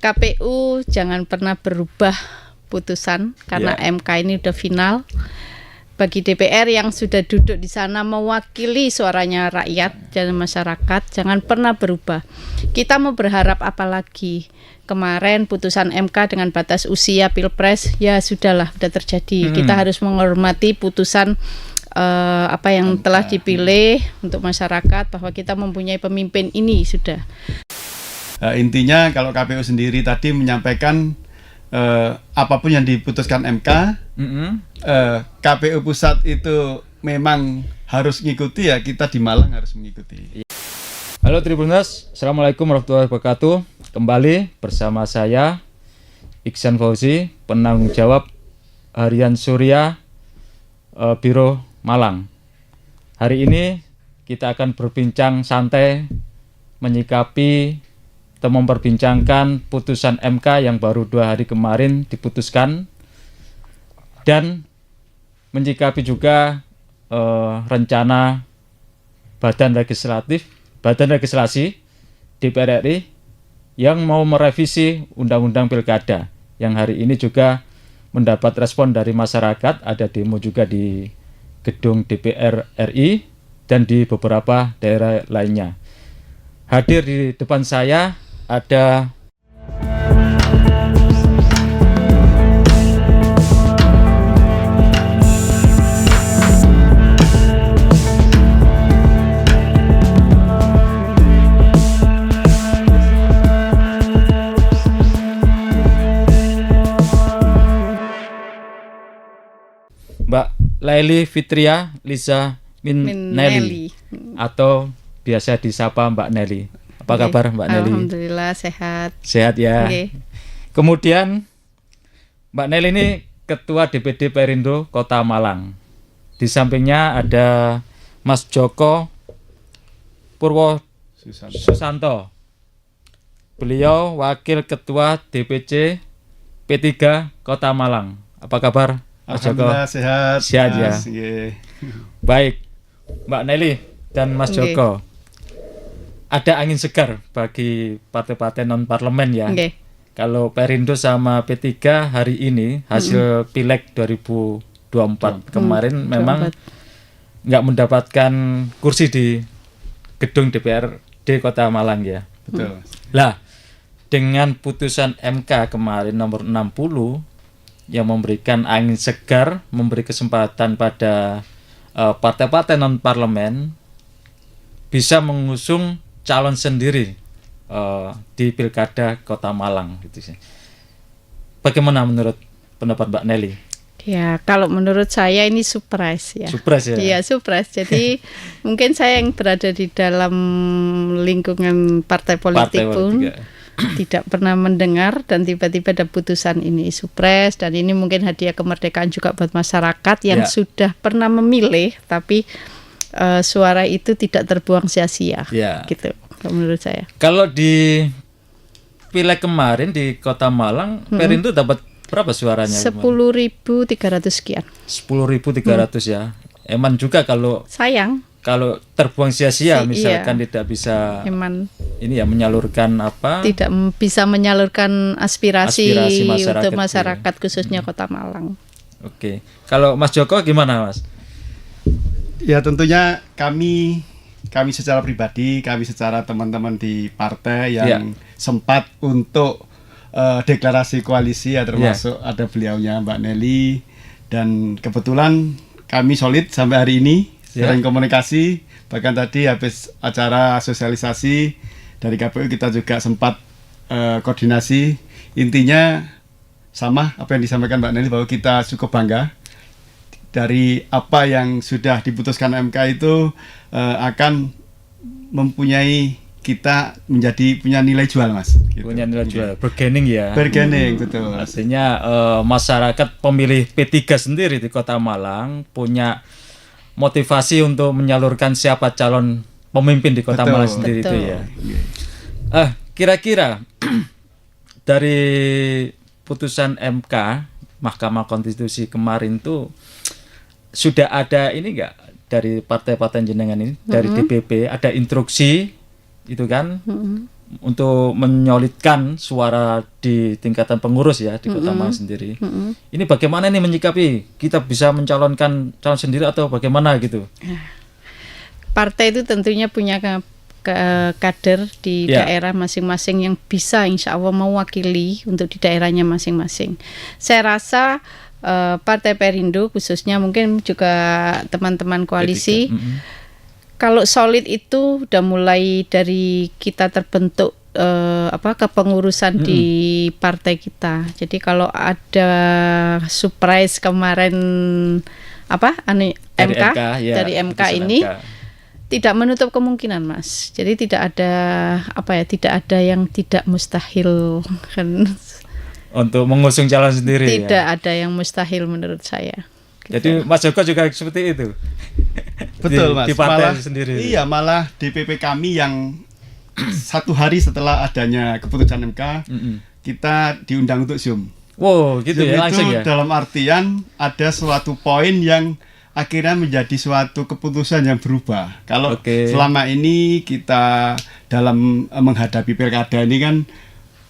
KPU jangan pernah berubah putusan karena MK ini udah final. Bagi DPR yang sudah duduk di sana mewakili suaranya rakyat dan masyarakat, jangan pernah berubah. Kita mau berharap apa lagi? Kemarin putusan MK dengan batas usia Pilpres, ya sudahlah, sudah terjadi. Kita harus menghormati putusan apa yang telah dipilih untuk masyarakat, bahwa kita mempunyai pemimpin ini sudah. Intinya kalau KPU sendiri tadi menyampaikan apapun yang diputuskan MK, KPU pusat itu memang harus mengikuti, ya kita di Malang harus mengikuti. Halo Tribuners, Assalamualaikum warahmatullahi wabarakatuh. Kembali bersama saya Iksan Fauzi, penanggung jawab Harian Surya Biro Malang. Hari ini kita akan berbincang santai menyikapi atau memperbincangkan putusan MK yang baru 2 hari kemarin diputuskan, dan menyikapi juga rencana Badan Legislasi DPR RI yang mau merevisi Undang-Undang Pilkada, yang hari ini juga mendapat respon dari masyarakat. Ada demo juga di gedung DPR RI dan di beberapa daerah lainnya. Hadir di depan saya ada Mbak Laili Fitria Liza Minnelly atau biasa disapa Mbak Nelly. Apa kabar Mbak Nelly? Alhamdulillah sehat. Sehat ya. Kemudian Mbak Nelly ini Ketua DPD Perindo Kota Malang. Di sampingnya ada Mas Joko Purwo Susanto. Beliau Wakil Ketua DPC P3 Kota Malang. Apa kabar Mas Joko? Alhamdulillah sehat. Sehat ya. Baik, Mbak Nelly dan Mas Joko. Ada angin segar bagi partai-partai non-parlemen ya. Kalau Perindo sama P3 hari ini hasil Pileg 2024 kemarin memang nggak mendapatkan kursi di gedung DPRD Kota Malang ya. Betul. Lah, dengan putusan MK kemarin nomor 60 yang memberikan angin segar, memberi kesempatan pada partai-partai non-parlemen bisa mengusung calon sendiri di Pilkada Kota Malang gitu sih. Bagaimana menurut pendapat Mbak Nelly? Ya, kalau menurut saya ini surprise ya. Surprise ya? Iya, surprise. Jadi mungkin saya yang berada di dalam lingkungan partai politik pun tidak pernah mendengar, dan tiba-tiba ada putusan ini surprise, dan ini mungkin hadiah kemerdekaan juga buat masyarakat yang sudah pernah memilih, tapi suara itu tidak terbuang sia-sia, gitu menurut saya. Kalau di Pileg kemarin di Kota Malang, Perindo dapat berapa suaranya? 10.300 sekian. 10.300 ya. Emang juga kalau kalau terbuang sia-sia, misalkan tidak bisa ini ya menyalurkan apa? Tidak bisa menyalurkan aspirasi untuk masyarakat khususnya Kota Malang. Oke. Kalau Mas Joko gimana, Mas? Ya tentunya kami secara pribadi, kami secara teman-teman di partai yang sempat untuk deklarasi koalisi ya, termasuk ada beliaunya Mbak Nelly, dan kebetulan kami solid sampai hari ini, sering komunikasi, bahkan tadi habis acara sosialisasi dari KPU kita juga sempat koordinasi. Intinya sama apa yang disampaikan Mbak Nelly, bahwa kita cukup bangga dari apa yang sudah diputuskan MK itu akan mempunyai, kita punya nilai jual, Mas. Gitu. Punya nilai jual, bargaining ya. Bargaining, betul. Artinya masyarakat pemilih P3 sendiri di Kota Malang punya motivasi untuk menyalurkan siapa calon pemimpin di Kota Malang sendiri itu ya. Kira-kira dari putusan MK Mahkamah Konstitusi kemarin tuh sudah ada ini enggak dari partai-partai jenengan ini, dari DPP ada instruksi itu kan, untuk menyolidkan suara di tingkatan pengurus ya di Kota Malang sendiri. Ini bagaimana nih menyikapi? Kita bisa mencalonkan calon sendiri atau bagaimana gitu? Partai itu tentunya punya kader di daerah masing-masing yang bisa insya Allah mewakili untuk di daerahnya masing-masing. Saya rasa Partai Perindo khususnya mungkin juga teman-teman koalisi kalau solid itu udah mulai dari kita terbentuk kepengurusan di partai kita. Jadi kalau ada surprise kemarin dari MK ini tidak menutup kemungkinan, Mas. Jadi tidak ada yang tidak mustahil kan. Untuk mengusung calon sendiri. Tidak ada yang mustahil menurut saya. Jadi Mas Joko juga seperti itu. Betul, Mas. Di partai malah, sendiri. Iya, malah DPP kami yang 1 hari setelah adanya keputusan MK, kita diundang untuk Zoom. Wow, gitu Zoom ya langsung itu ya. Dalam artian ada suatu poin yang akhirnya menjadi suatu keputusan yang berubah. Kalau selama ini kita dalam menghadapi pilkada ini kan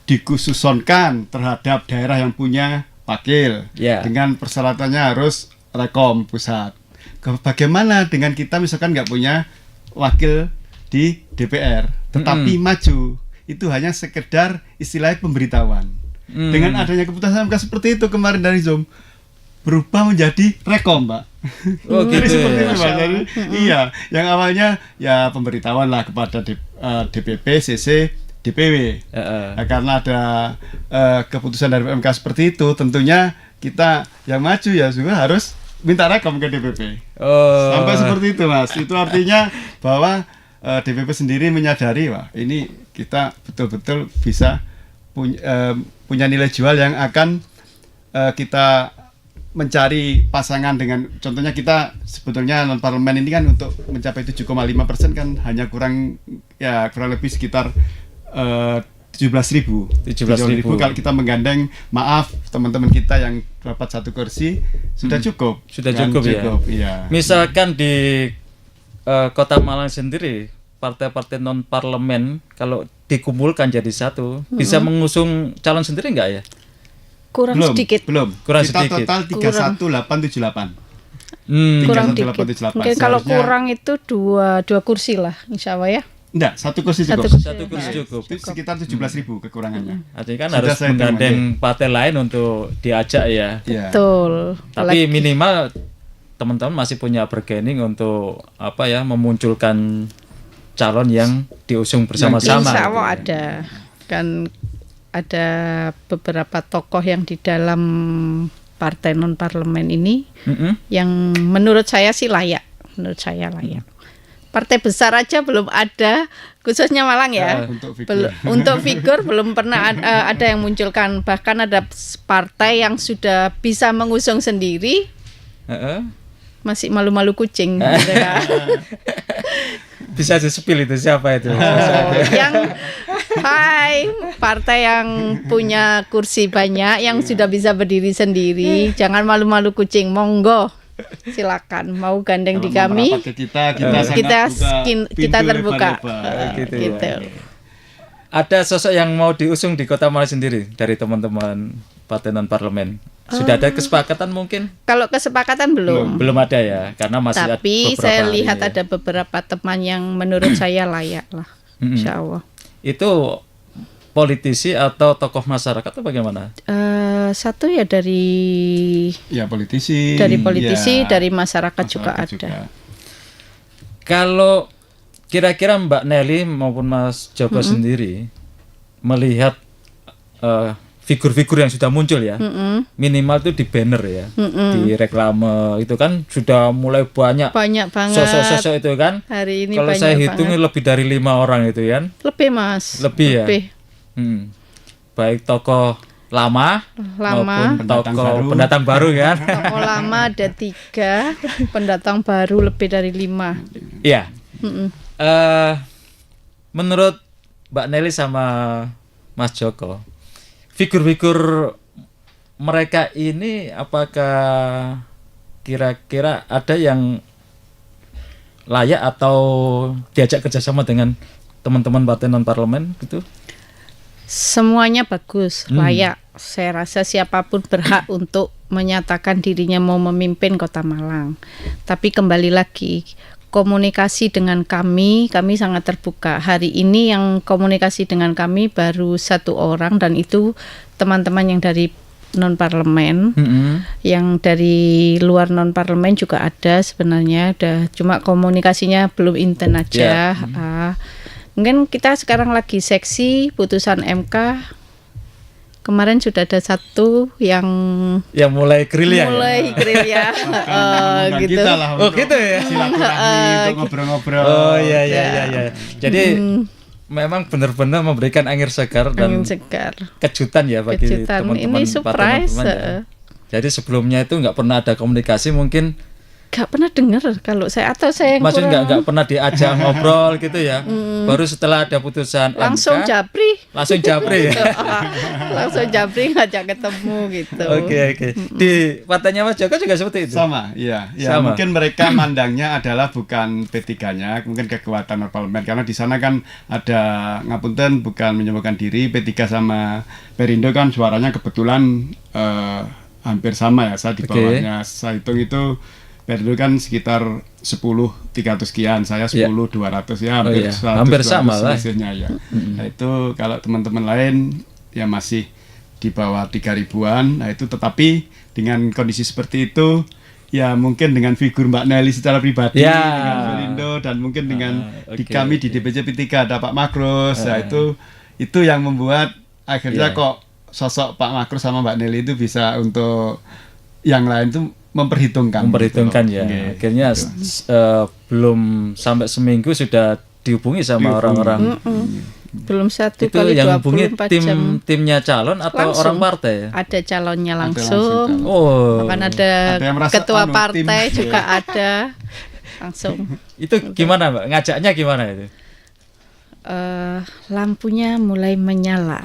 dikhususkan terhadap daerah yang punya wakil dengan persyaratannya harus rekom pusat. Bagaimana dengan kita misalkan nggak punya wakil di DPR tetapi maju, itu hanya sekedar istilah pemberitahuan. Dengan adanya keputusan MK seperti itu kemarin dari Zoom berubah menjadi rekom, Pak. Oh gitu. Seperti itu, Pak. Jadi, iya, yang awalnya ya pemberitahuan lah kepada DPP, CC, DPW. Nah, karena ada keputusan dari MK seperti itu, tentunya kita yang maju ya juga harus minta rekom ke DPP. Sampai seperti itu, Mas. Itu artinya bahwa DPP sendiri menyadari, wah ini kita betul-betul bisa punya nilai jual yang akan kita mencari pasangan dengan, contohnya kita sebetulnya non parlemen ini kan untuk mencapai 7,5% kan hanya kurang lebih sekitar 17.000 kalau kita menggandeng, maaf teman-teman kita yang dapat 1 kursi sudah cukup. Sudah cukup ya. Misalkan di Kota Malang sendiri partai-partai non parlemen kalau dikumpulkan jadi satu bisa mengusung calon sendiri enggak ya? Kurang sedikit. Kurang kita sedikit. Total 31878. Kurang dikit. Mungkin kalau kurang itu dua kursi lah, insya Allah ya. Enggak, 1 kursi cukup. Satu kursi cukup. Sekitar 17.000 kekurangannya. Artinya kan harus menggandeng partai lain untuk diajak ya. Betul. Tapi minimal teman-teman masih punya bargaining untuk memunculkan calon yang diusung bersama-sama. Insya Allah ada. Kan ada beberapa tokoh yang di dalam partai non parlemen ini yang menurut saya sih layak. Partai besar aja belum ada, khususnya Malang ya. Untuk figur belum pernah ada yang munculkan. Bahkan ada partai yang sudah bisa mengusung sendiri, masih malu-malu kucing. Bisa di-spill itu siapa itu? Partai yang punya kursi banyak, yang sudah bisa berdiri sendiri, jangan malu-malu kucing, monggo. Silakan mau gandeng di kami. Kita terbuka. Gitu. Ada sosok yang mau diusung di Kota Malang sendiri dari teman-teman partai non parlemen. Sudah ada kesepakatan mungkin? Kalau kesepakatan belum ada ya, karena masih tapi saya lihat ada beberapa teman yang menurut saya layak lah, insya Allah. Itu politisi atau tokoh masyarakat atau bagaimana? Satu ya dari politisi, dari masyarakat juga ada. Kalau kira-kira Mbak Nelly maupun Mas Joko sendiri melihat figur-figur yang sudah muncul ya, minimal itu di banner ya, di reklame itu kan sudah mulai banyak banget sosok-sosok itu kan. Hari ini kalau saya hitung lebih dari 5 orang itu kan. Lebih, Mas. Lebih ya. Baik tokoh lama maupun tokoh pendatang baru kan. Tokoh lama ada 3, pendatang baru lebih dari 5. Iya. Menurut Mbak Nelly sama Mas Joko, figur-figur mereka ini apakah kira-kira ada yang layak atau diajak kerjasama dengan teman-teman partai non parlemen gitu? Semuanya bagus, layak. Saya rasa siapapun berhak untuk menyatakan dirinya mau memimpin Kota Malang. Tapi kembali lagi, komunikasi dengan kami sangat terbuka. Hari ini yang komunikasi dengan kami baru 1 orang, dan itu teman-teman yang dari non parlemen. Yang dari luar non parlemen juga ada sebenarnya, cuma komunikasinya belum intens aja. Mungkin kita sekarang lagi seksi putusan MK. Kemarin sudah ada 1 yang mulai gerilya. Gitu. Kita lah gitu ya. Silaturahmi untuk ngobrol-ngobrol. Oh iya. Jadi memang benar-benar memberikan angin segar dan kejutan ya bagi teman-teman ini surprise. Ya. Jadi sebelumnya itu nggak pernah ada komunikasi, mungkin nggak pernah dengar kalau saya, atau saya yang maksudnya nggak pernah diajak ngobrol gitu ya. Baru setelah ada putusan langsung MK, langsung japri ya. Langsung japri ngajak ketemu gitu. Oke. Di partainya Mas Joko juga seperti itu. Sama, iya. Ya, Sama. mungkin mereka mandangnya adalah bukan P3-nya, mungkin kekuatan parlemen, karena di sana kan ada ngapunten bukan menyebutkan diri P3 sama Perindo kan suaranya kebetulan hampir sama ya. Saya di bawahnya, saya hitung itu Perindo kan sekitar 10.300 sekian, saya 10.200 ya, hampir sama lah. Ya. Nah itu kalau teman-teman lain ya masih di bawah 3.000-an. Nah itu, tetapi dengan kondisi seperti itu ya mungkin dengan figur Mbak Nelly secara pribadi, dengan Perindo, dan mungkin dengan kami di DPC P3 ada Pak Makrus. Nah itu yang membuat akhirnya kok sosok Pak Makrus sama Mbak Nelly itu bisa untuk yang lain tuh memperhitungkan gitu. Ya. Akhirnya belum sampai seminggu sudah dihubungi sama orang-orang. Belum 1 itu kali yang hubungi 24 jam. Timnya calon atau langsung. Orang partai? Ada calonnya langsung. Bahkan ada ketua partai juga ada langsung. Itu gimana Mbak? Ngajaknya gimana itu? Lampunya mulai menyala.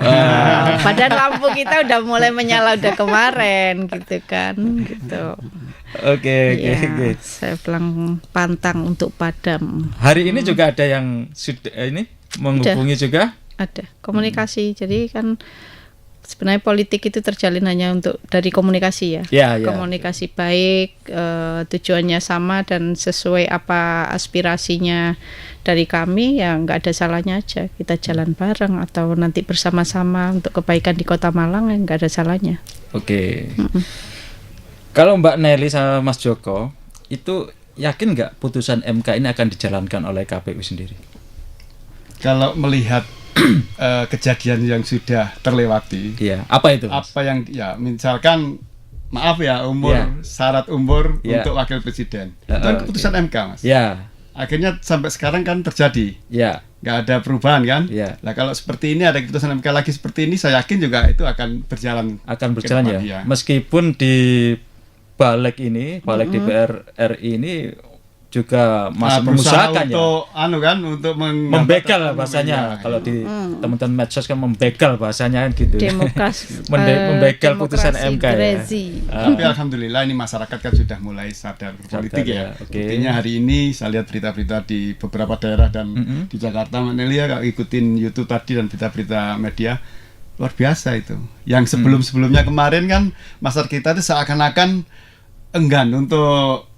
Padahal lampu kita udah mulai menyala udah kemarin gitu kan, gitu. Oke. Saya bilang pantang untuk padam. Hari ini juga ada yang sudah ini menghubungi juga? Ada komunikasi. Jadi kan sebenarnya politik itu terjalin hanya dari komunikasi ya. Komunikasi baik, tujuannya sama dan sesuai apa aspirasinya dari kami, ya nggak ada salahnya aja kita jalan bareng atau nanti bersama-sama untuk kebaikan di Kota Malang, ya nggak ada salahnya. Oke. Kalau Mbak Nelly sama Mas Joko itu yakin nggak putusan MK ini akan dijalankan oleh KPU sendiri? Kalau melihat kejadian yang sudah terlewati, apa itu Mas? Apa yang misalkan maaf ya syarat umur untuk wakil presiden itu kan keputusan MK Mas. Akhirnya sampai sekarang kan terjadi, nggak ada perubahan kan. Nah kalau seperti ini ada keputusan MK lagi seperti ini, saya yakin juga itu akan berjalan ya. Meskipun di balik DPR RI ini juga masih mengusahakan untuk membegal lah bahasanya. Kalau di teman-teman medsos kan membegal bahasanya gitu. Membegal putusan MK ya. Tapi alhamdulillah ini masyarakat kan sudah mulai sadar politik ya. Intinya hari ini saya lihat berita-berita di beberapa daerah dan di Jakarta, Mbak Nelly kalau ikutin YouTube tadi dan berita-berita media, luar biasa itu. Yang sebelum-sebelumnya kemarin kan masyarakat kita itu seakan-akan enggan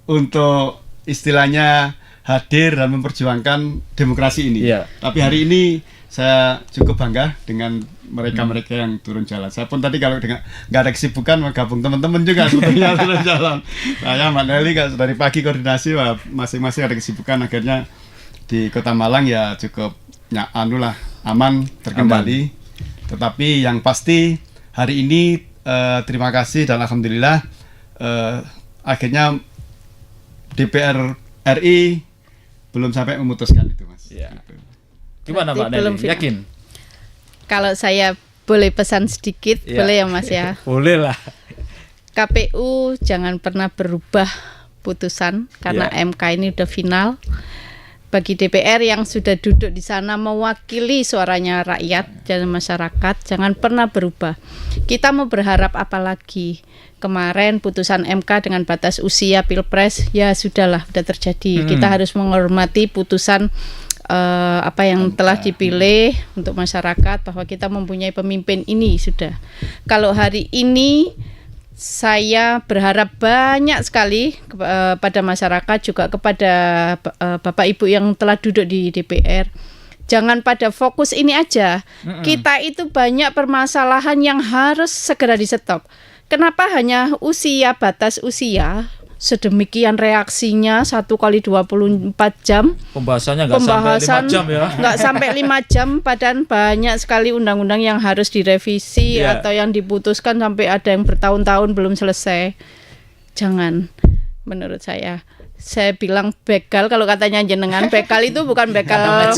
untuk istilahnya hadir dan memperjuangkan demokrasi ini. Tapi hari ini saya cukup bangga dengan mereka-mereka yang turun jalan. Saya pun tadi kalau nggak ada kesibukan gabung teman-teman juga sebetulnya turun jalan. Saya Mbak Nelly dari pagi koordinasi, masing-masing ada kesibukan, akhirnya di Kota Malang ya cukup aman, terkendali. Tetapi yang pasti hari ini terima kasih dan alhamdulillah akhirnya DPR RI belum sampai memutuskan itu Mas. Gimana Mbak Nelly? Yakin? Kalau saya boleh pesan sedikit, boleh ya Mas ya? Boleh lah. KPU jangan pernah berubah putusan karena MK ini udah final. Bagi DPR yang sudah duduk di sana mewakili suaranya rakyat dan masyarakat, jangan pernah berubah. Kita mau berharap apa lagi? Kemarin putusan MK dengan batas usia Pilpres, ya sudahlah, sudah terjadi. Kita harus menghormati putusan apa yang telah dipilih untuk masyarakat, bahwa kita mempunyai pemimpin ini sudah. Kalau hari ini saya berharap banyak sekali pada masyarakat, juga kepada Bapak Ibu yang telah duduk di DPR. Jangan pada fokus ini aja. Kita itu banyak permasalahan yang harus segera di-stop. Kenapa hanya usia, batas usia? Sedemikian reaksinya 1 kali 24 jam. Pembahasannya nggak sampai 5 jam ya. Nggak sampai 5 jam, padahal banyak sekali undang-undang yang harus direvisi atau yang diputuskan sampai ada yang bertahun-tahun belum selesai. Jangan, menurut saya bilang begal, kalau katanya jenengan, begal itu bukan begal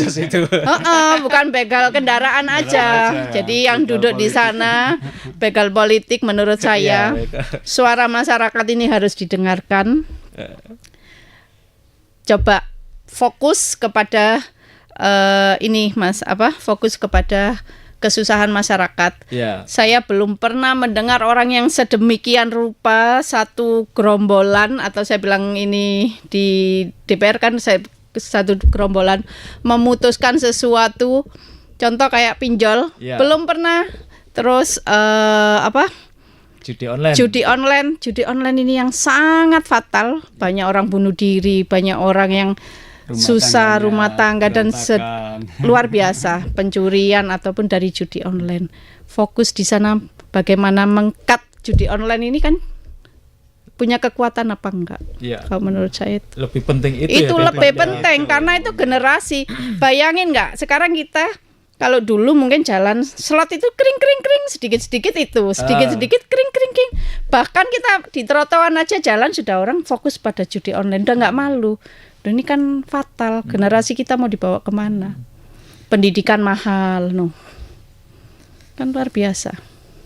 bukan begal kendaraan aja. Jadi yang duduk di sana begal politik menurut saya. Suara masyarakat ini harus didengarkan. Coba fokus kepada ini Mas, fokus kepada kesusahan masyarakat. Saya belum pernah mendengar orang yang sedemikian rupa satu gerombolan, atau saya bilang ini di DPR kan satu gerombolan memutuskan sesuatu, contoh kayak pinjol, belum pernah. Terus judi online ini yang sangat fatal. Banyak orang bunuh diri, banyak orang yang rumah tangga dan luar biasa, pencurian ataupun dari judi online. Fokus di sana bagaimana meng-cut judi online ini kan punya kekuatan apa enggak? Kalau menurut saya lebih penting itu lebih penting karena itu generasi. Bayangin enggak? Sekarang kita kalau dulu mungkin jalan slot itu kering sedikit-sedikit itu, sedikit-sedikit kering. Bahkan kita di trotoar aja jalan sudah orang fokus pada judi online, udah enggak malu. Dan ini kan fatal, generasi kita mau dibawa kemana? Pendidikan mahal, kan luar biasa.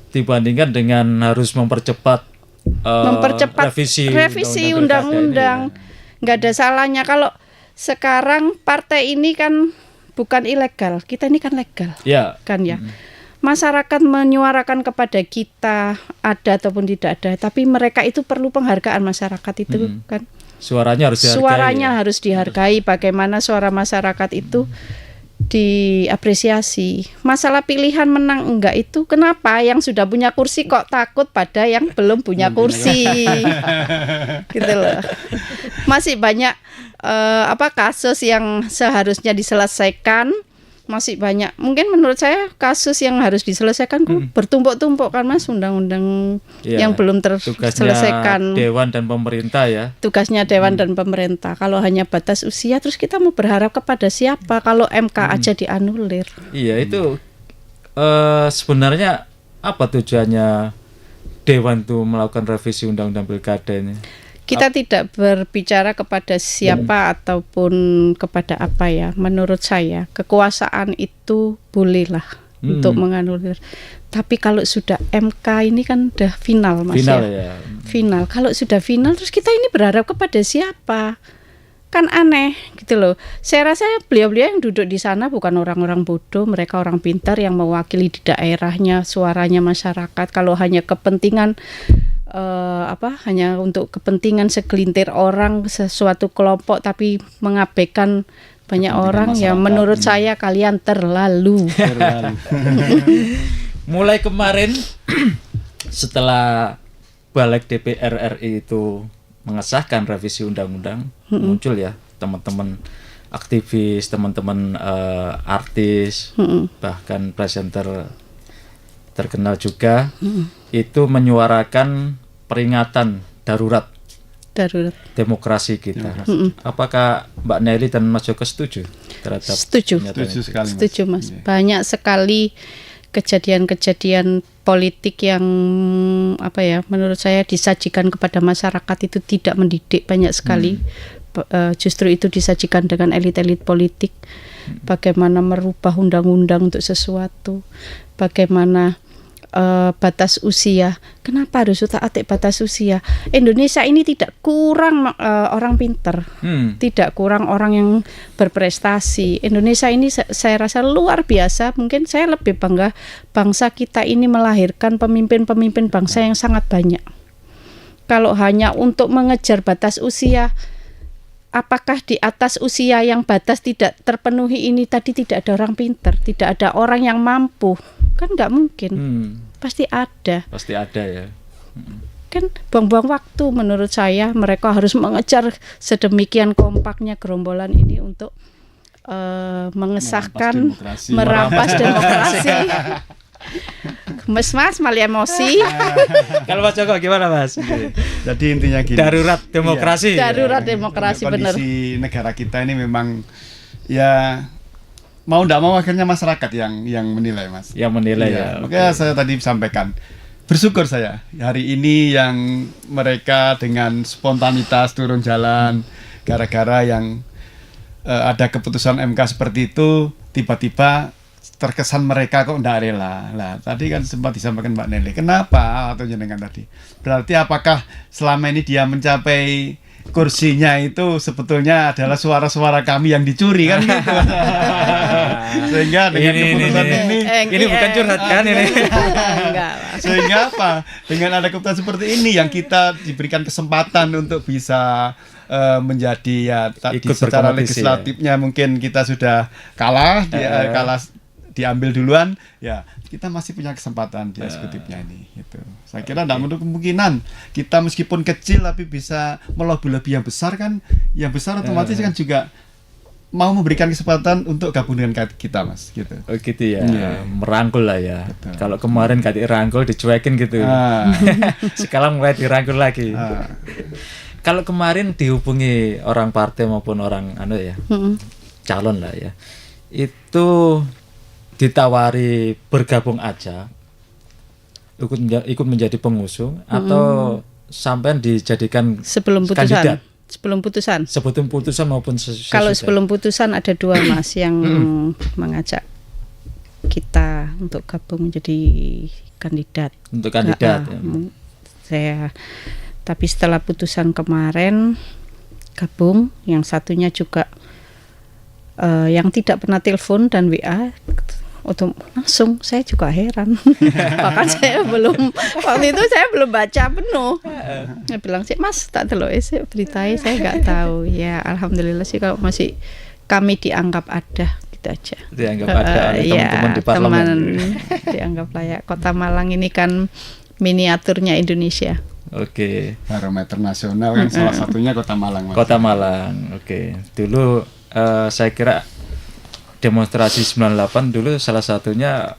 Dibandingkan dengan harus mempercepat revisi undang-undang, nggak ada salahnya. Kalau sekarang partai ini kan bukan ilegal, kita ini kan legal, kan ya. Masyarakat menyuarakan kepada kita, ada ataupun tidak ada, tapi mereka itu perlu penghargaan masyarakat itu kan. Suaranya harus dihargai. Bagaimana suara masyarakat itu diapresiasi. Masalah pilihan menang enggak itu kenapa yang sudah punya kursi kok takut pada yang belum punya kursi. Gitu loh. Masih banyak kasus yang seharusnya diselesaikan. Masih banyak. Mungkin menurut saya kasus yang harus diselesaikan bertumpuk-tumpuk kan Mas, undang-undang yang belum terselesaikan. Tugasnya Dewan dan pemerintah ya. Tugasnya Dewan dan pemerintah. Kalau hanya batas usia terus kita mau berharap kepada siapa kalau MK aja dianulir. Iya, itu sebenarnya apa tujuannya Dewan tuh melakukan revisi undang-undang pilkada ini? Kita tidak berbicara kepada siapa ataupun kepada apa ya. Menurut saya kekuasaan itu bolehlah untuk menganulir. Tapi kalau sudah MK ini kan udah final Mas. Final. Kalau sudah final terus kita ini berharap kepada siapa? Kan aneh gitu loh. Saya rasa beliau-beliau yang duduk di sana bukan orang-orang bodoh, mereka orang pintar yang mewakili di daerahnya, suaranya masyarakat. Kalau hanya kepentingan hanya untuk kepentingan segelintir orang, sesuatu kelompok tapi mengabaikan banyak orang ya, menurut saya kalian terlalu. Mulai kemarin setelah Balik DPR RI itu mengesahkan revisi undang-undang, muncul ya teman-teman aktivis, teman-teman artis, bahkan presenter terkenal juga itu menyuarakan peringatan darurat demokrasi kita. Apakah Mbak Nelly dan Mas Joko setuju terhadap Setuju Mas. Banyak sekali kejadian-kejadian politik yang menurut saya disajikan kepada masyarakat itu tidak mendidik, banyak sekali. Justru itu disajikan dengan elit-elit politik. Bagaimana merubah undang-undang untuk sesuatu, bagaimana batas usia. Kenapa harus utak-atik batas usia? Indonesia ini tidak kurang orang pintar, tidak kurang orang yang berprestasi. Indonesia ini saya rasa luar biasa. Mungkin saya lebih bangga bangsa kita ini melahirkan pemimpin-pemimpin bangsa yang sangat banyak. Kalau hanya untuk mengejar batas usia, apakah di atas usia yang batas tidak terpenuhi ini tadi tidak ada orang pintar, tidak ada orang yang mampu? Kan nggak mungkin. Pasti ada. Pasti ada ya. Kan buang-buang waktu menurut saya. Mereka harus mengejar sedemikian kompaknya gerombolan ini untuk mengesahkan, merampas demokrasi. Mas malah emosi. Kalau Mas Joko gimana Mas? Jadi intinya gini. Darurat demokrasi. Darurat demokrasi, benar. Kondisi negara kita ini memang ya mau tidak mau akhirnya masyarakat yang menilai, Mas. Yang menilai ya. Makanya saya tadi sampaikan, bersyukur saya hari ini yang mereka dengan spontanitas turun jalan gara-gara yang ada keputusan MK seperti itu, tiba-tiba terkesan mereka kok tidak rela. Nah, tadi kan sempat disampaikan Mbak Nelly. Kenapa atau jenengan tadi? Berarti apakah selama ini dia mencapai kursinya itu sebetulnya adalah suara-suara kami yang dicuri kan gitu. Sehingga dengan keputusan ini bukan curhat kan ini. Sehingga apa? Dengan ada keputusan seperti ini yang kita diberikan kesempatan untuk bisa menjadi ya tadi secara legislatifnya mungkin kita sudah kalah, diambil duluan, ya kita masih punya kesempatan di eksekutifnya ini. Gitu. Saya kira tidak menutup kemungkinan kita meskipun kecil tapi bisa melobi-lobi yang besar kan, yang besar otomatis kan juga mau memberikan kesempatan untuk gabung dengan kita, Mas. Gitu. Oh gitu ya, merangkul lah ya. Betul. Kalau kemarin gak dirangkul, dicuekin gitu. Sekarang mulai dirangkul lagi. Kalau kemarin dihubungi orang partai maupun orang calon lah ya, itu ditawari bergabung aja, ikut menjadi pengusung atau sampai dijadikan sebelum putusan, kandidat. Sebelum putusan maupun kalau sebelum putusan ada dua Mas yang mengajak kita untuk gabung menjadi kandidat. Untuk kandidat. Saya tapi setelah putusan kemarin gabung, yang satunya juga yang tidak pernah telepon dan WA langsung, saya juga heran. Bahkan saya waktu itu saya belum baca penuh. Saya bilang sih Mas tak delok sih beritanya, saya nggak tahu. Ya alhamdulillah sih kalau masih kami dianggap ada gitu aja. Dianggap ada oleh teman-teman di parlemen. Dianggap layak. Kota Malang ini kan miniaturnya Indonesia. Oke. Barometer nasional kan salah satunya Kota Malang. Mas. Kota Malang. Oke. Dulu saya kira demonstrasi 98 dulu salah satunya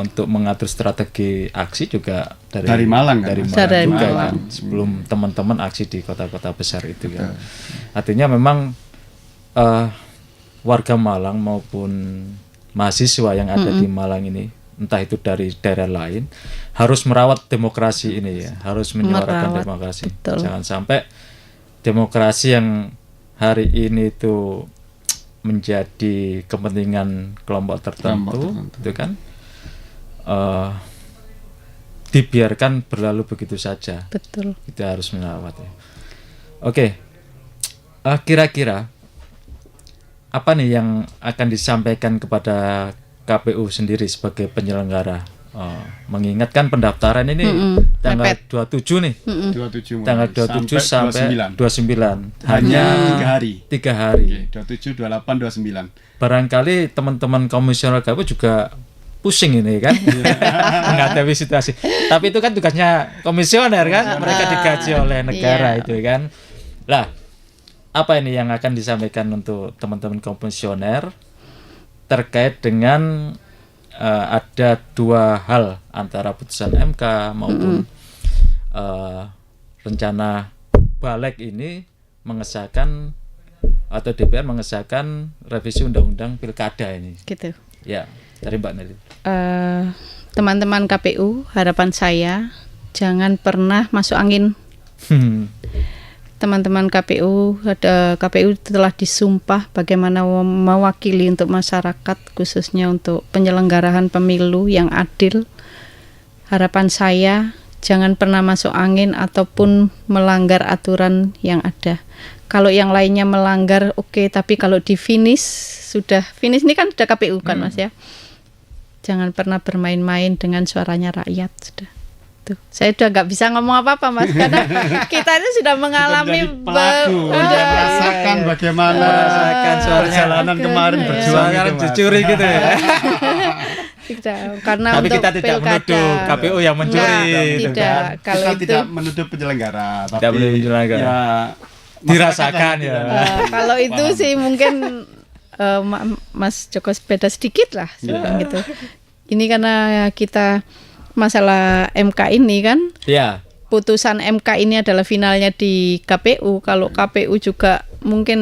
untuk mengatur strategi aksi juga dari Malang kan? Dari Malang. Kan? Sebelum teman-teman aksi di kota-kota besar itu kan. Artinya memang warga Malang maupun mahasiswa yang ada di Malang ini, entah itu dari daerah lain, harus merawat demokrasi ini ya, harus menyuarakan demokrasi. Betul. Jangan sampai demokrasi yang hari ini itu menjadi kepentingan kelompok tertentu, itu kan dibiarkan berlalu begitu saja. Betul. Kita harus merawat ya. Oke, kira-kira apa nih yang akan disampaikan kepada KPU sendiri sebagai penyelenggara, mengingatkan pendaftaran ini tanggal 27 nih, 27 tanggal 27 sampai 29, hanya 3 hari. 27, 28, 29. Barangkali teman-teman komisioner KPU juga pusing ini kan, menghadapi situasi. Tapi itu kan tugasnya komisioner kan, mereka digaji oleh negara itu kan. Lah, apa ini yang akan disampaikan untuk teman-teman komisioner terkait dengan ada dua hal antara putusan MK maupun rencana balik ini mengesahkan atau DPR mengesahkan revisi undang-undang pilkada ini. Gitu. Ya, dari Mbak Nelly. Teman-teman KPU, harapan saya jangan pernah masuk angin. Teman-teman KPU telah disumpah bagaimana mewakili untuk masyarakat, khususnya untuk penyelenggaraan pemilu yang adil. Harapan saya jangan pernah masuk angin ataupun melanggar aturan yang ada. Kalau yang lainnya melanggar oke, tapi kalau di finish ini kan sudah KPU kan Mas ya. Jangan pernah bermain-main dengan suaranya rakyat sudah. gitu. Saya udah nggak bisa ngomong apa-apa Mas karena kita ini sudah mengalami udah merasakan bagaimana perjalanan kemarin berjuang itu mencuri gitu ya. Tidak, karena tapi untuk kita tidak menuduh KPU yang mencuri. Tidak, kalau kita itu tidak menuduh penyelenggara, tapi tidak menuduh penyelenggara. Ya, dirasakan ya. Kalau itu sih mungkin Mas Joko beda sedikit lah gitu. Ini karena kita masalah MK ini kan. Iya. Putusan MK ini adalah finalnya di KPU. Kalau KPU juga mungkin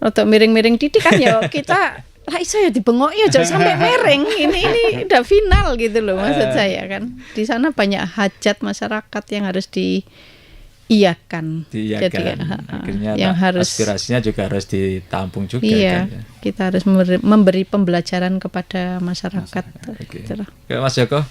untuk miring-miring titik kan ya kita lah iso ya dibengok ya jangan sampai mereng. Ini udah final gitu loh maksud saya kan. Di sana banyak hajat masyarakat yang harus diiyakan. Jadi akhirnya yang harus aspirasinya juga harus ditampung juga iya, kan. Kita harus memberi pembelajaran kepada masyarakat. Oke, Mas Joko.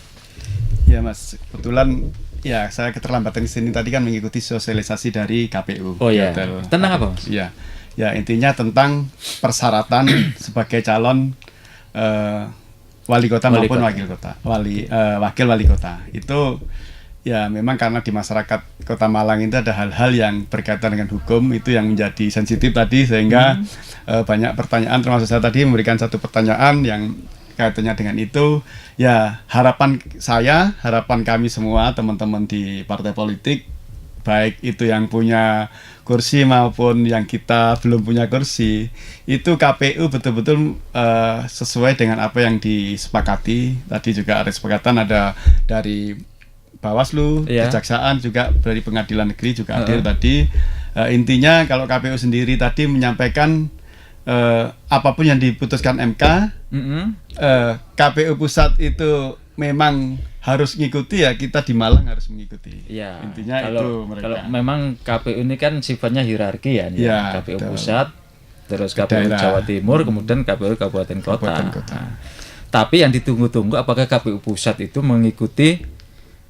Ya Mas, kebetulan ya saya keterlambatan di sini tadi kan mengikuti sosialisasi dari KPU. Oh iya. Tentang apa Mas? Iya. Ya intinya tentang persyaratan sebagai calon wali kota maupun wakil wali kota. Itu ya memang karena di masyarakat Kota Malang itu ada hal-hal yang berkaitan dengan hukum itu yang menjadi sensitif tadi sehingga banyak pertanyaan, termasuk saya tadi memberikan satu pertanyaan yang kaitannya dengan itu. Ya harapan kami semua teman-teman di partai politik, baik itu yang punya kursi maupun yang kita belum punya kursi, itu KPU betul-betul sesuai dengan apa yang disepakati. Tadi juga ada kesepakatan, ada dari Bawaslu, Kejaksaan, juga dari Pengadilan Negeri juga hadir tadi. Intinya kalau KPU sendiri tadi menyampaikan apapun yang diputuskan MK, KPU pusat itu memang harus mengikuti, ya kita di Malang harus mengikuti. Ya, intinya kalau, itu mereka. Kalau memang KPU ini kan sifatnya hierarki ya, KPU betul. Pusat, terus KPU daerah. Jawa Timur, kemudian KPU Kabupaten Kota. Nah, tapi yang ditunggu-tunggu apakah KPU Pusat itu mengikuti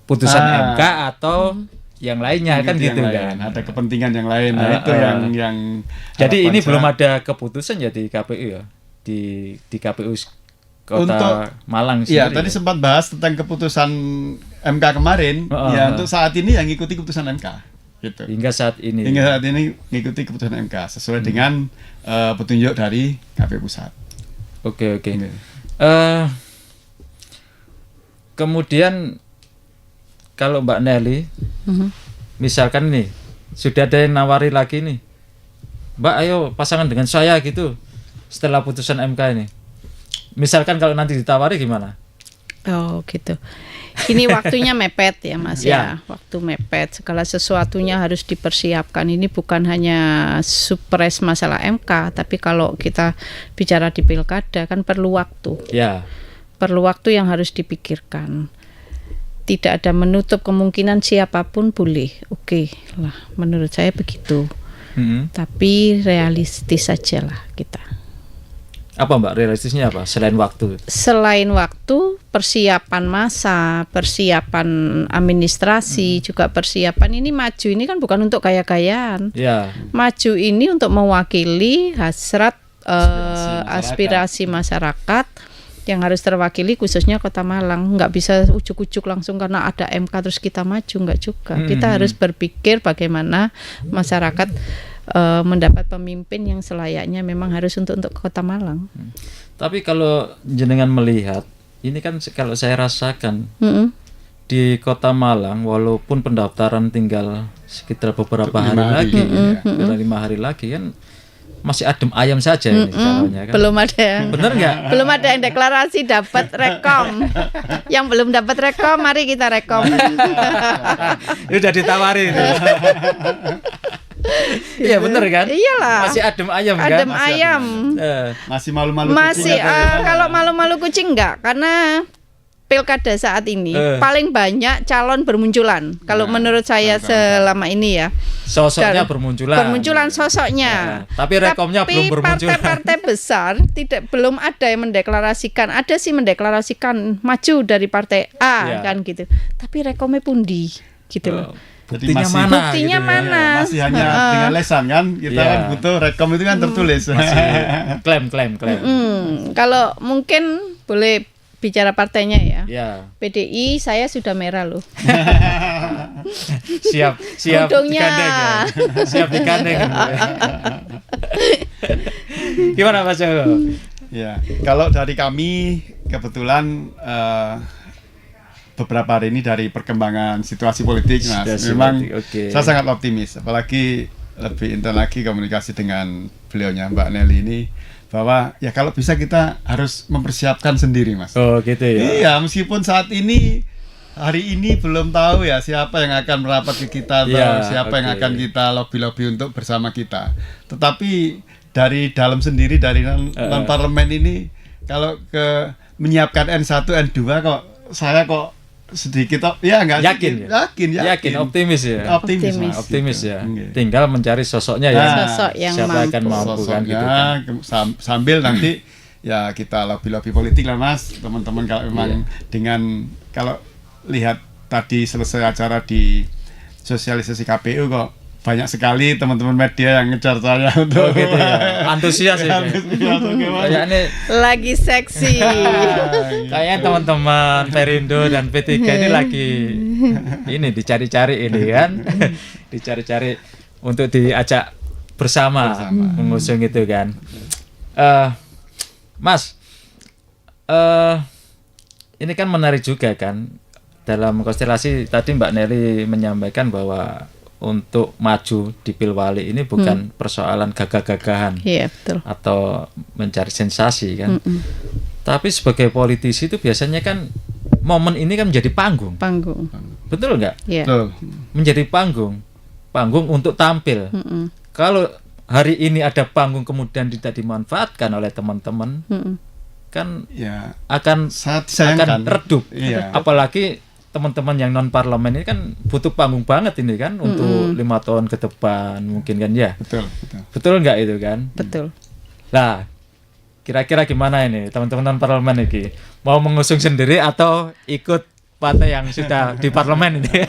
putusan MK atau yang lainnya kan gitu kan. Ada kepentingan yang lain. Itu yang jadi ini belum ada keputusan ya di KPU ya. Di KPU Kota untuk, Malang sendiri. Iya, tadi sempat bahas tentang keputusan MK kemarin. Ya, untuk saat ini yang ngikuti keputusan MK. Gitu. Hingga saat ini ngikuti keputusan MK sesuai dengan petunjuk dari KPU Pusat. Oke. Kemudian kalau Mbak Nelly, misalkan nih sudah ada yang nawari lagi nih, Mbak ayo pasangan dengan saya gitu setelah putusan MK ini. Misalkan kalau nanti ditawari gimana? Oh gitu. Ini waktunya mepet ya Mas ya. Waktu mepet, segala sesuatunya harus dipersiapkan. Ini bukan hanya supres masalah MK, tapi kalau kita bicara di pilkada kan perlu waktu. Ya. Perlu waktu yang harus dipikirkan. Tidak ada menutup kemungkinan siapapun boleh. Oke lah, menurut saya begitu. Tapi realistis saja lah kita. Apa Mbak realistisnya apa selain waktu? Selain waktu, persiapan masa, persiapan administrasi, juga persiapan ini maju ini kan bukan untuk gaya-gayaan. Maju ini untuk mewakili hasrat aspirasi masyarakat yang harus terwakili khususnya Kota Malang. Nggak bisa ujuk-ujuk langsung karena ada MK terus kita maju, nggak juga. Kita harus berpikir bagaimana masyarakat mendapat pemimpin yang selayaknya memang harus untuk Kota Malang. Tapi kalau jenengan melihat ini kan kalau saya rasakan di Kota Malang walaupun pendaftaran tinggal sekitar beberapa hari lagi, 5 hari lagi kan masih adem ayam saja ini calonnya kan. Belum ada. Bener nggak? Belum ada yang deklarasi dapat rekom. Yang belum dapat rekom, mari kita rekom. Udah ditawarin. Iya bener kan? Iyalah. Masih adem ayam kan? Adem ayam. Masih malu-malu kucing. Masih kalau malu-malu kucing enggak, karena pilkada saat ini paling banyak calon bermunculan. Kalau menurut saya selama ini ya. Sosoknya bermunculan. Bermunculan sosoknya. Tapi rekomnya belum bermunculan. Partai-partai besar belum ada yang mendeklarasikan. Ada sih mendeklarasikan maju dari partai A kan gitu. Tapi rekomnya pundi gitu loh. Buktinya masih, mana? Buktinya gitu mana? Ya, masih hanya dengan lesan kan? Kita kan butuh rekom itu kan tertulis. Masih klaim. Kalau mungkin boleh bicara partainya ya. Ya. PDI saya sudah merah loh. siap Untungnya. digandeng ya. Siap digandeng. Gimana Mas Joko? Ya, kalau dari kami kebetulan beberapa hari ini dari perkembangan situasi politik, Mas, memang saya sangat optimis. Apalagi lebih intens lagi komunikasi dengan beliaunya Mbak Nelly ini, bahwa ya kalau bisa kita harus mempersiapkan sendiri, Mas. Oh gitu ya. Iya, meskipun saat ini hari ini belum tahu ya siapa yang akan merapat ke kita atau siapa yang akan kita lobby-lobby untuk bersama kita. Tetapi dari dalam sendiri, dari non parlemen ini, kalau menyiapkan N1 N2 kok saya kok sedikit nggak yakin optimis ya. Optimis ya. Tinggal mencari sosoknya ya. Sosok yang siapa akan mampu kan gitu kan. Sambil nanti ya kita lobby politik lah, Mas, teman-teman, kalau memang dengan kalau lihat tadi selesai acara di sosialisasi KPU kok banyak sekali teman-teman media yang ngejar saya untuk gitu ya. Antusias ya. Kayaknya lagi seksi. Kayaknya teman-teman Perindo dan P3 ini lagi dicari-cari ini kan. Dicari-cari untuk diajak bersama. Mengusung itu kan. Mas, ini kan menarik juga kan. Dalam konstelasi tadi Mbak Nelly menyampaikan bahwa untuk maju di Pilwali ini bukan persoalan gagah-gagahan atau mencari sensasi kan. Tapi sebagai politisi itu biasanya kan momen ini kan menjadi panggung. Betul nggak? Yeah. Menjadi panggung untuk tampil. Kalau hari ini ada panggung kemudian tidak dimanfaatkan oleh teman-teman, kan akan redup. Apalagi teman-teman yang non parlemen ini kan butuh panggung banget ini kan untuk 5 tahun ke depan mungkin kan ya. Betul nggak itu kan? Betul. Nah, kira-kira gimana ini teman-teman non parlemen ini, mau mengusung sendiri atau ikut partai yang sudah di parlemen ini?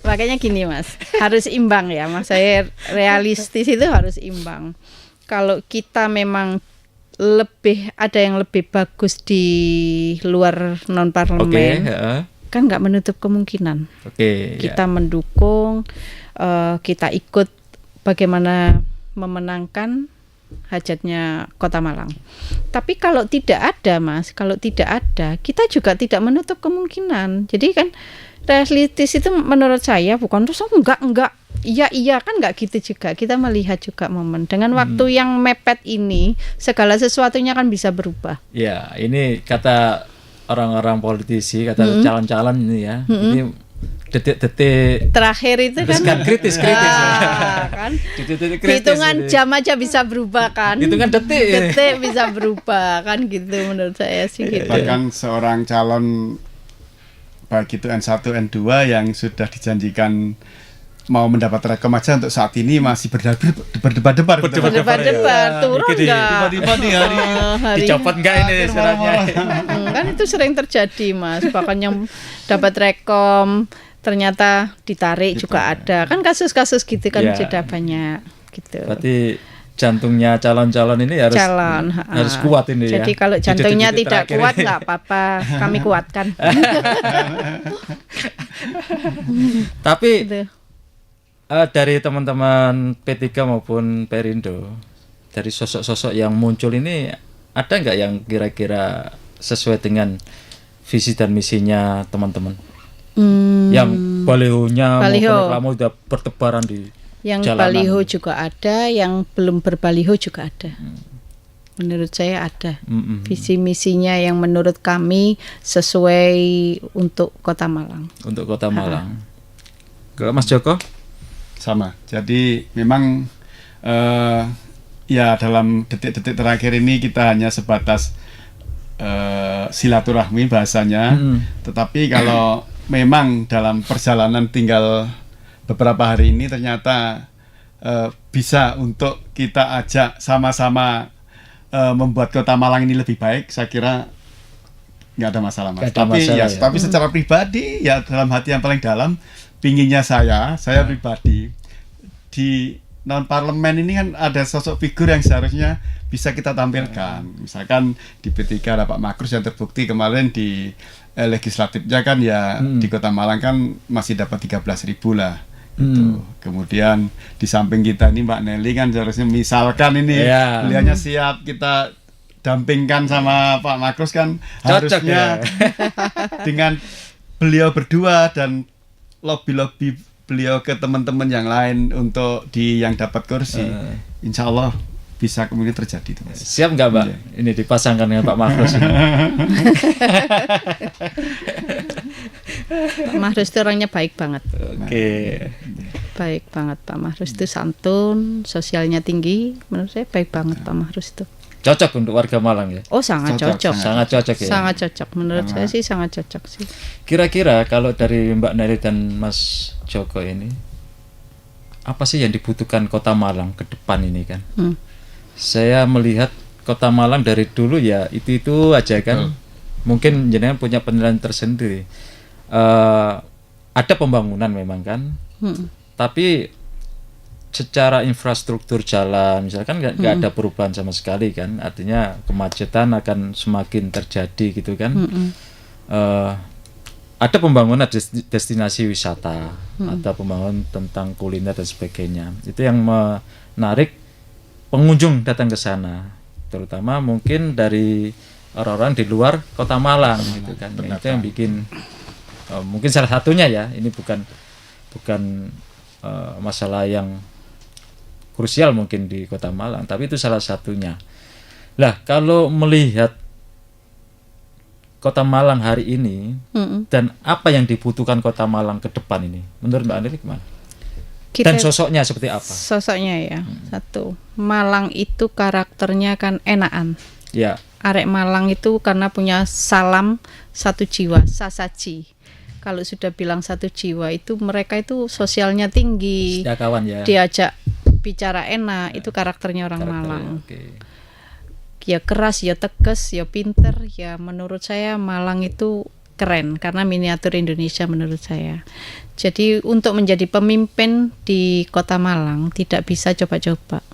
Makanya gini, Mas, harus imbang ya, Mas. Saya realistis itu harus imbang. Kalau kita memang ada yang lebih bagus di luar non parlemen, kan nggak menutup kemungkinan. Kita mendukung, kita ikut bagaimana memenangkan hajatnya Kota Malang. Tapi kalau tidak ada, Mas, kita juga tidak menutup kemungkinan. Jadi kan realistis itu menurut saya bukan terus enggak. Iya kan nggak gitu juga. Kita melihat juga momen dengan waktu yang mepet ini, segala sesuatunya kan bisa berubah. Ya, ini kata orang-orang politisi, kata calon-calon ini ya. Ini detik-detik terakhir itu kan kritis kan. Hitungan jam aja bisa berubah kan. Hitungan detik bisa berubah kan gitu menurut saya sih gitu. Bahkan seorang calon baik itu N1 N2 yang sudah dijanjikan mau mendapat rekom aja untuk saat ini masih berdebat-debat turun nggak tiba-tiba di hari dicopot nggak ini suratnya. Kan itu sering terjadi, Mas, bahkan yang dapat rekom ternyata ditarik juga ada kan, kasus-kasus gitu kan sudah banyak gitu. Berarti jantungnya calon-calon ini harus kuat ini. Jadi kalau jantungnya tidak kuat nggak apa-apa, kami kuatkan. Tapi gitu. Dari teman-teman P3 maupun Perindo, dari sosok-sosok yang muncul ini ada nggak yang kira-kira sesuai dengan visi dan misinya teman-teman? Yang balihonya maupun reklame udah bertebaran di yang jalanan. Baliho juga ada, yang belum berbaliho juga ada. Menurut saya ada visi misinya yang menurut kami sesuai untuk Kota Malang. Untuk Kota Malang. Kalau Mas Joko? Sama. Jadi memang ya dalam detik-detik terakhir ini kita hanya sebatas silaturahmi bahasanya. Tetapi kalau memang dalam perjalanan tinggal beberapa hari ini ternyata bisa untuk kita ajak sama-sama membuat Kota Malang ini lebih baik, saya kira nggak ada masalah, Mas. Tapi secara pribadi ya dalam hati yang paling dalam, pinginnya saya pribadi di non parlemen ini kan ada sosok figur yang seharusnya bisa kita tampilkan. Misalkan di P3 ada Pak Makrus yang terbukti kemarin di legislatifnya kan ya di Kota Malang kan masih dapat 13.000 lah. Gitu. Kemudian di samping kita ini Mbak Nelly kan seharusnya misalkan ini beliaunya siap kita dampingkan sama Pak Makrus kan cocok, harusnya dengan beliau berdua dan lobby beliau ke teman-teman yang lain untuk yang dapat kursi. Insya Allah bisa kemudian terjadi itu, Mas. Siap nggak, Mbak? Ini dipasangkan dengan Pak Makrus. Pak Makrus itu orangnya baik banget. Oke. Baik banget Pak Makrus itu, santun, sosialnya tinggi. Menurut saya baik banget Pak Makrus itu. Cocok untuk warga Malang ya? Oh, sangat cocok. Sangat cocok ya. Sangat cocok. Menurut saya sih sangat cocok sih. Kira-kira kalau dari Mbak Nelly dan Mas Joko ini, apa sih yang dibutuhkan Kota Malang ke depan ini kan? Saya melihat Kota Malang dari dulu ya itu aja kan. Mungkin jenengan punya penilaian tersendiri. Ada pembangunan memang kan, tapi secara infrastruktur jalan misalkan nggak ada perubahan sama sekali kan, artinya kemacetan akan semakin terjadi gitu kan. Ada pembangunan destinasi wisata, ada pembangunan tentang kuliner dan sebagainya, itu yang menarik pengunjung datang ke sana, terutama mungkin dari orang-orang di luar Kota Malang gitu kan. Nah, itu yang bikin mungkin salah satunya ya, ini bukan masalah yang krusial mungkin di Kota Malang, tapi itu salah satunya. Lah, kalau melihat Kota Malang hari ini dan apa yang dibutuhkan Kota Malang ke depan ini, menurut Mbak Nelly gimana? Dan sosoknya seperti apa? Sosoknya ya, satu, Malang itu karakternya kan enakan. Ya. Arek Malang itu karena punya salam satu jiwa, sasaji. Kalau sudah bilang satu jiwa itu mereka itu sosialnya tinggi. Ya, kawan ya. Diajak bicara enak, itu karakternya orang Malang. Okay. Ya keras, ya tegas, ya pinter, ya menurut saya Malang itu keren karena miniatur Indonesia menurut saya. Jadi untuk menjadi pemimpin di Kota Malang tidak bisa coba-coba.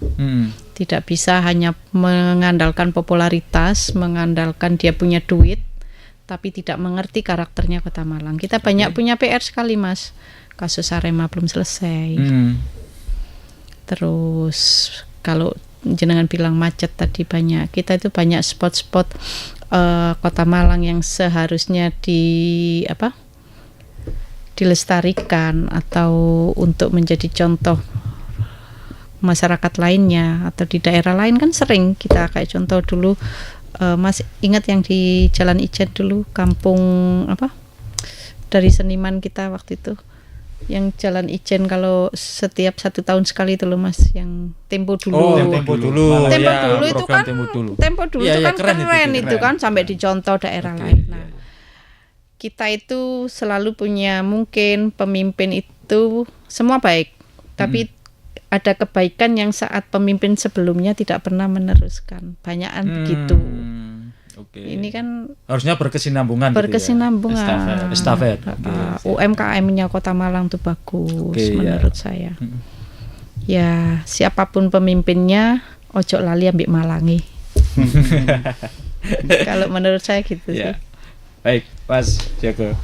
Tidak bisa hanya mengandalkan popularitas, mengandalkan dia punya duit, tapi tidak mengerti karakternya Kota Malang. Kita banyak punya PR sekali, Mas. Kasus Arema belum selesai. Terus kalau jenengan bilang macet tadi banyak, kita itu banyak spot-spot Kota Malang yang seharusnya dilestarikan atau untuk menjadi contoh masyarakat lainnya atau di daerah lain kan sering kita kayak contoh dulu Mas ingat yang di Jalan Ijen dulu kampung dari seniman kita waktu itu yang Jalan Ijen kalau setiap 1 tahun sekali itu loh Mas yang Tempo dulu. Tempo dulu itu kan Tempo dulu itu kan keren itu kan sampai dicontoh daerah lain. Nah, kita itu selalu punya mungkin pemimpin itu semua baik, tapi ada kebaikan yang saat pemimpin sebelumnya tidak pernah meneruskan. Banyakan begitu. Ini kan harusnya berkesinambungan. Estafet. UMKM-nya Kota Malang tuh bagus menurut saya. Ya siapapun pemimpinnya, ojo lali ambek Malangi. Kalau menurut saya gitu sih. Baik, Mas Joko.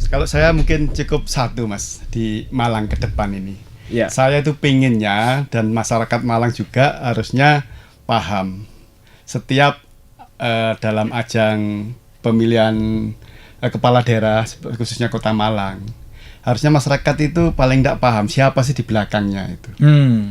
Kalau saya mungkin cukup satu Mas di Malang ke depan ini. Saya itu pinginnya dan masyarakat Malang juga harusnya paham setiap dalam ajang pemilihan kepala daerah khususnya Kota Malang, harusnya masyarakat itu paling tidak paham siapa sih di belakangnya itu.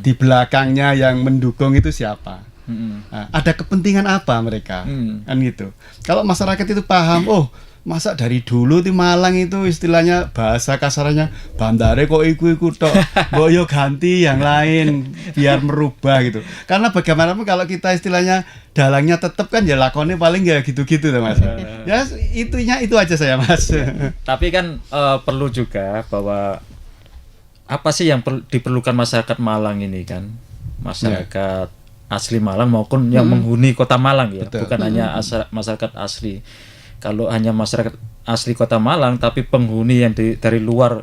Di belakangnya yang mendukung itu siapa. Nah, ada kepentingan apa mereka kan gitu. Kalau masyarakat itu paham, masa dari dulu di Malang itu istilahnya bahasa kasarnya bandare kok iku tok mbok yo ganti yang lain biar merubah gitu. Karena bagaimanapun kalau kita istilahnya dalangnya tetap kan ya lakonnya paling ya gitu-gitu tuh Mas. Ya itu aja saya Mas. Tapi kan perlu juga bahwa apa sih yang diperlukan masyarakat Malang ini kan? Masyarakat asli Malang maupun yang menghuni Kota Malang ya. Betul. Bukan hanya masyarakat asli. Kalau hanya masyarakat asli Kota Malang tapi penghuni yang dari luar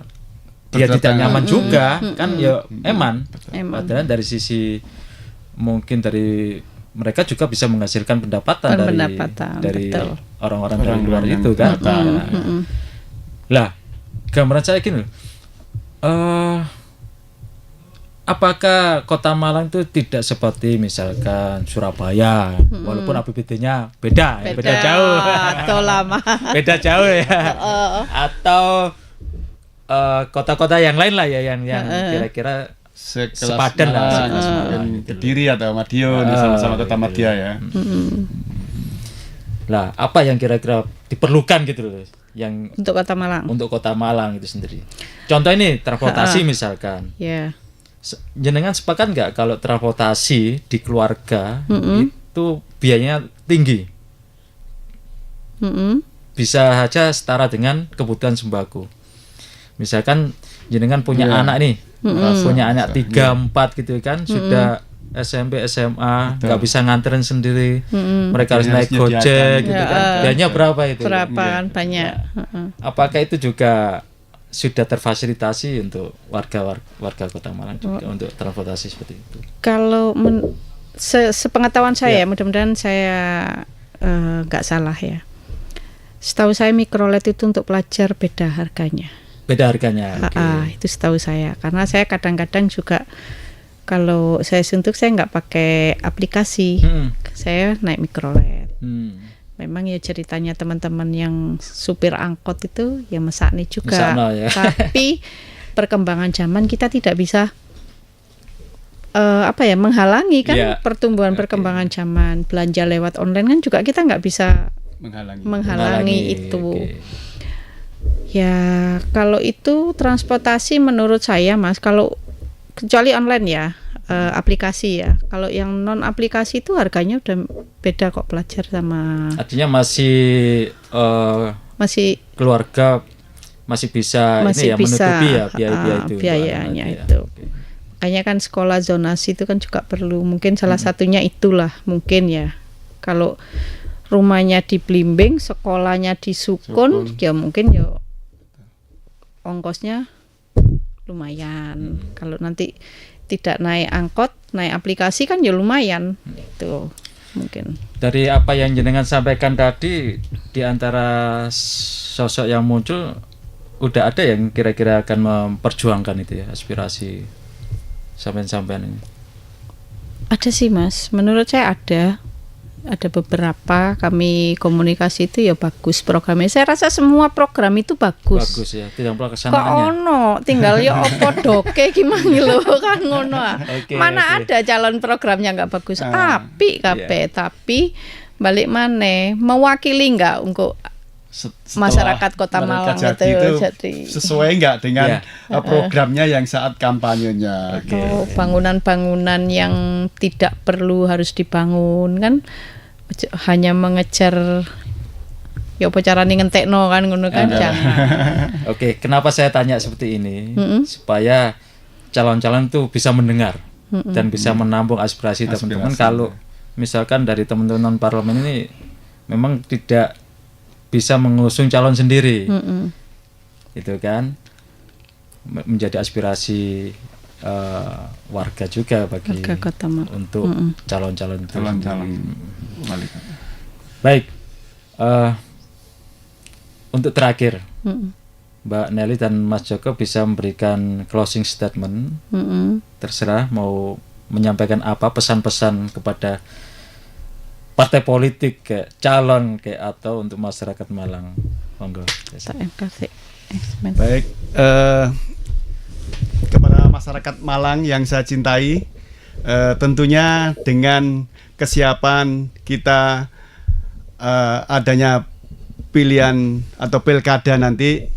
dia tidak nyaman juga kan ya eman. Padahal dari sisi mungkin dari mereka juga bisa menghasilkan pendapatan dari orang-orang dari luar itu kan. Lah, gambaran saya gini, apakah Kota Malang itu tidak seperti misalkan Surabaya, walaupun APBD-nya beda jauh, atau lama, beda jauh ya, atau kota-kota yang lain lah ya yang kira-kira sepadan lah, Kediri atau Madiun, sama-sama Kota Madya ya. Lah, apa yang kira-kira diperlukan gitu loh, yang untuk Kota Malang? Untuk Kota Malang itu sendiri. Contoh ini transportasi misalkan. Yeah. Jenengan sepakat nggak kalau transportasi di keluarga itu biayanya tinggi? Bisa saja setara dengan kebutuhan sembako. Misalkan jenengan punya anak nih, punya anak 3-4 gitu kan, sudah SMP, SMA, nggak bisa nganterin sendiri, mereka harus naik Gojek gitu kan. Biayanya berapa itu? Berapa banyak. Apakah itu juga sudah terfasilitasi untuk warga Kota Malang juga untuk transportasi seperti itu? Kalau sepengetahuan saya, mudah-mudahan saya nggak salah ya. Setahu saya mikrolet itu untuk pelajar beda harganya. Okay. Itu setahu saya, karena saya kadang-kadang juga kalau saya suntuk saya nggak pakai aplikasi, saya naik mikrolet. Memang ya ceritanya teman-teman yang supir angkot itu ya mesakni juga, ya. Tapi perkembangan zaman kita tidak bisa menghalangi kan pertumbuhan perkembangan zaman. Belanja lewat online kan juga kita nggak bisa menghalangi itu. Ya kalau itu transportasi menurut saya Mas, kalau kecuali online ya, aplikasi ya. Kalau yang non aplikasi itu harganya udah beda kok, pelajar sama. Artinya masih keluarga masih bisa menutupi ya biaya itu. Biayanya itu. Makanya kan sekolah zonasi itu kan juga perlu, mungkin salah satunya itulah mungkin ya. Kalau rumahnya di Blimbing, sekolahnya di Sukun, ya mungkin ya ongkosnya lumayan. Kalau nanti tidak naik angkot, naik aplikasi kan ya lumayan. Itu mungkin. Dari apa yang jenengan sampaikan tadi, di antara sosok yang muncul, udah ada yang kira-kira akan memperjuangkan itu ya, aspirasi sampean-sampean ini? Ada sih Mas, menurut saya ada beberapa. Kami komunikasi itu ya bagus programnya. Saya rasa semua program itu bagus. Bagus ya, tidak perlu kesanaannya. Kok ono, tinggal yo opo doke gimana lho kan ngono. Mana ada calon programnya nggak bagus. Apik kabeh, tapi balik maneh mewakili nggak untuk masyarakat Kota Malang itu jadi sesuai nggak dengan programnya yang saat kampanyenya, atau bangunan-bangunan yang tidak perlu harus dibangun kan, hanya mengejar ya apa carane ngentekno kan ngono kan. Jangan. Oke, kenapa saya tanya seperti ini? Supaya calon-calon tuh bisa mendengar dan bisa menampung aspirasi teman-teman. Kalau misalkan dari teman-teman parlemen ini memang tidak bisa mengusung calon sendiri, itu kan menjadi aspirasi warga juga bagi Kota Malang untuk calon-calon itu. Baik, untuk terakhir, Mbak Nelly dan Mas Joko bisa memberikan closing statement. Terserah mau menyampaikan apa pesan-pesan kepada partai politik, kayak calon kayak atau untuk masyarakat Malang. Monggo. Baik, kepada masyarakat Malang yang saya cintai, tentunya dengan kesiapan kita adanya pilihan atau pilkada nanti,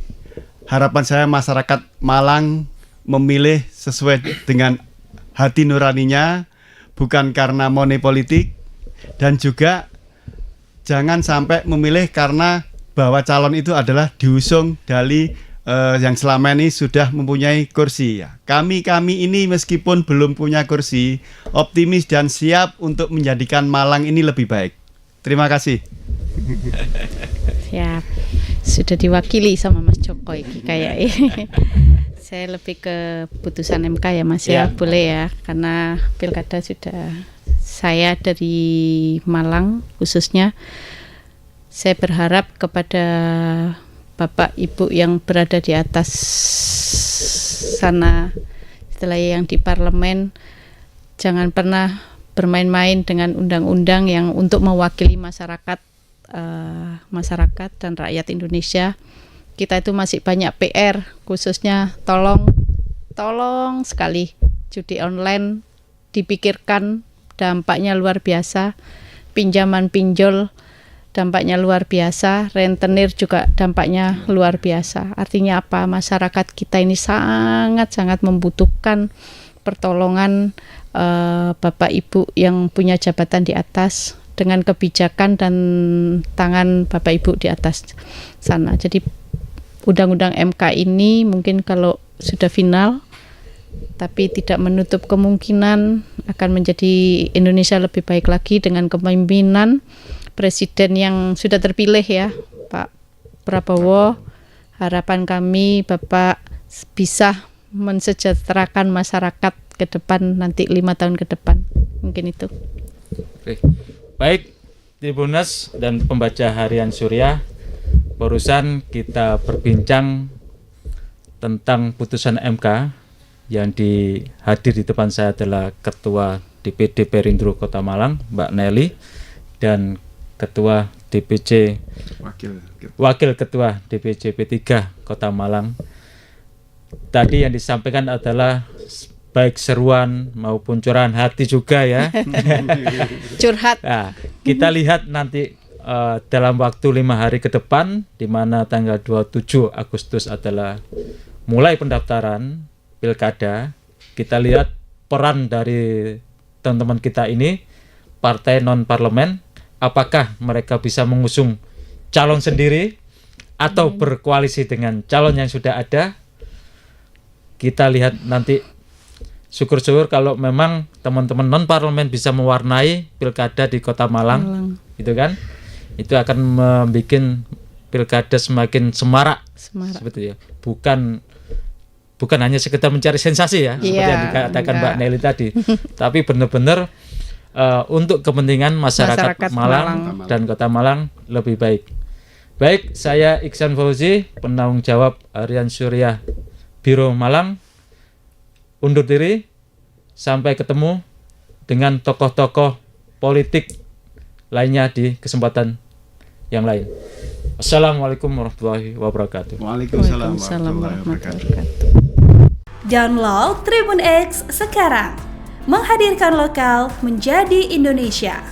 harapan saya masyarakat Malang memilih sesuai dengan hati nuraninya, bukan karena money politik. Dan juga jangan sampai memilih karena bahwa calon itu adalah diusung dari yang selama ini sudah mempunyai kursi ya. Kami ini meskipun belum punya kursi, optimis dan siap untuk menjadikan Malang ini lebih baik. Terima kasih. Siap. Sudah diwakili sama Mas Joko iki kayak. Saya lebih ke putusan MK ya Mas ya, boleh ya, karena pilkada sudah, saya dari Malang khususnya, saya berharap kepada Bapak Ibu yang berada di atas sana, istilahnya yang di parlemen, jangan pernah bermain-main dengan undang-undang yang untuk mewakili masyarakat dan rakyat Indonesia. Kita itu masih banyak PR, khususnya tolong sekali judi online dipikirkan, dampaknya luar biasa, pinjaman pinjol dampaknya luar biasa, rentenir juga dampaknya luar biasa. Artinya apa? Masyarakat kita ini sangat-sangat membutuhkan pertolongan Bapak Ibu yang punya jabatan di atas, dengan kebijakan dan tangan Bapak Ibu di atas sana. Jadi Undang-Undang MK ini mungkin kalau sudah final, tapi tidak menutup kemungkinan akan menjadi Indonesia lebih baik lagi dengan kepemimpinan Presiden yang sudah terpilih ya, Pak Prabowo. Harapan kami Bapak bisa mensejahterakan masyarakat ke depan, nanti 5 tahun ke depan. Mungkin itu. Oke. Baik, Tribuners dan pembaca Harian Surya, barusan kita berbincang tentang putusan MK. Yang hadir di depan saya adalah Ketua DPD Perindro Kota Malang, Mbak Nelly, dan Ketua DPC Wakil Ketua DPC P3 Kota Malang. Tadi yang disampaikan adalah baik seruan maupun curahan hati juga ya. Curhat. Nah, kita lihat nanti dalam waktu 5 hari ke depan, di mana tanggal 27 Agustus adalah mulai pendaftaran pilkada. Kita lihat peran dari teman-teman kita ini, partai non-parlemen, apakah mereka bisa mengusung calon sendiri atau berkoalisi dengan calon yang sudah ada. Kita lihat nanti, syukur-syukur kalau memang teman-teman non-parlemen bisa mewarnai pilkada di Kota Malang. Gitu kan? Itu akan membuat pilkada semakin semarak. Seperti ya. Bukan hanya sekedar mencari sensasi ya, seperti yang dikatakan Mbak Nelly tadi, tapi benar-benar untuk kepentingan masyarakat Malang dan Kota Malang lebih baik. Baik, saya Iksan Fauzi, penanggung jawab Harian Surya Biro Malang, undur diri. Sampai ketemu dengan tokoh-tokoh politik lainnya di kesempatan yang lain. Assalamualaikum warahmatullahi wabarakatuh. Waalaikumsalam warahmatullahi wabarakatuh. Download Tribun X sekarang, menghadirkan lokal menjadi Indonesia.